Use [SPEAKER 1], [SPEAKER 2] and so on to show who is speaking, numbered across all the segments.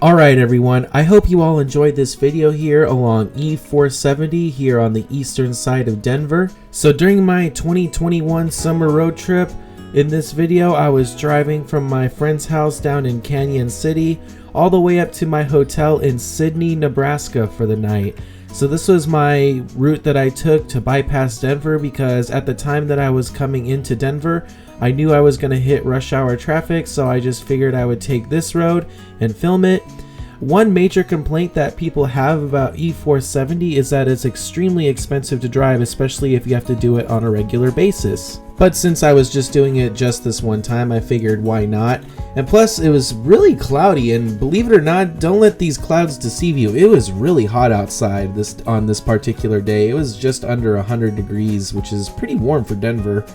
[SPEAKER 1] Alright everyone, I hope you all enjoyed this video here along E-470 here on the eastern side of Denver. So during my 2021 summer road trip, in this video I was driving from my friend's house down in Canyon City all the way up to my hotel in Sidney, Nebraska for the night. So this was my route that I took to bypass Denver because at the time that I was coming into Denver, I knew I was going to hit rush hour traffic, so I just figured I would take this road and film it. One major complaint that people have about E-470 is that it's extremely expensive to drive, especially if you have to do it on a regular basis. But since I was just doing it just this one time, I figured why not. And plus it was really cloudy, and believe it or not, don't let these clouds deceive you. It was really hot outside on this particular day. It was just under 100 degrees, which is pretty warm for Denver.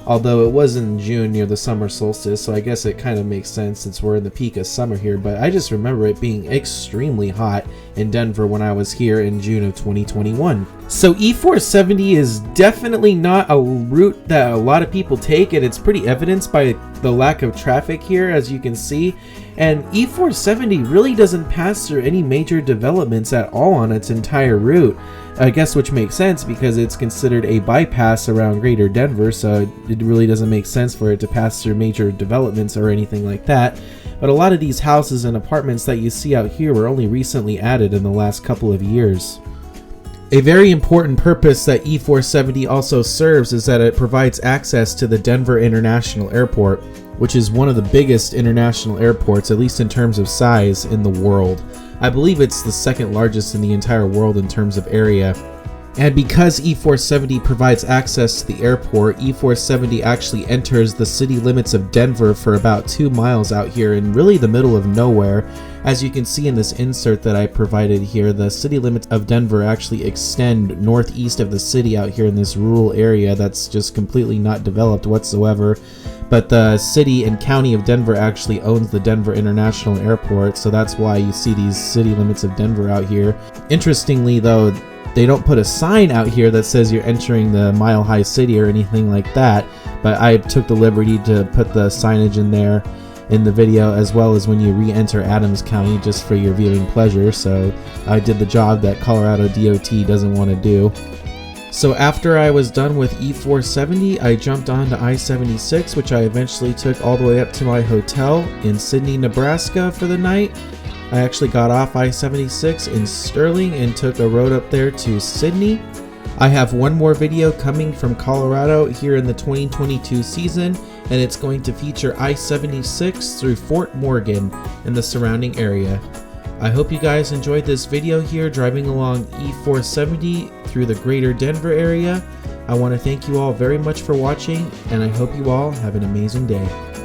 [SPEAKER 1] Although it was in June near the summer solstice, so I guess it kind of makes sense since we're in the peak of summer here, but I just remember it being extremely hot in Denver when I was here in June of 2021. So E-470 is definitely not a route that a lot of people take, and it's pretty evidenced by the lack of traffic here, as you can see. And E-470 really doesn't pass through any major developments at all on its entire route. I guess which makes sense because it's considered a bypass around greater Denver, so it really doesn't make sense for it to pass through major developments or anything like that. But a lot of these houses and apartments that you see out here were only recently added in the last couple of years. A very important purpose that E-470 also serves is that it provides access to the Denver International Airport, which is one of the biggest international airports, at least in terms of size, in the world. I believe it's the second largest in the entire world in terms of area. And because E-470 provides access to the airport, E-470 actually enters the city limits of Denver for about 2 miles out here in really the middle of nowhere. As you can see in this insert that I provided here, the city limits of Denver actually extend northeast of the city out here in this rural area that's just completely not developed whatsoever. But the city and county of Denver actually owns the Denver International Airport, so that's why you see these city limits of Denver out here. Interestingly though, they don't put a sign out here that says you're entering the Mile High City or anything like that, but I took the liberty to put the signage in there in the video, as well as when you re-enter Adams County, just for your viewing pleasure. So I did the job that Colorado DOT doesn't want to do. So after I was done with E-470, I jumped onto I-76, which I eventually took all the way up to my hotel in Sidney, Nebraska for the night. I actually got off I-76 in Sterling and took a road up there to Sidney. I have one more video coming from Colorado here in the 2022 season, and it's going to feature I-76 through Fort Morgan and the surrounding area. I hope you guys enjoyed this video here driving along E-470 through the greater Denver area. I want to thank you all very much for watching, and I hope you all have an amazing day.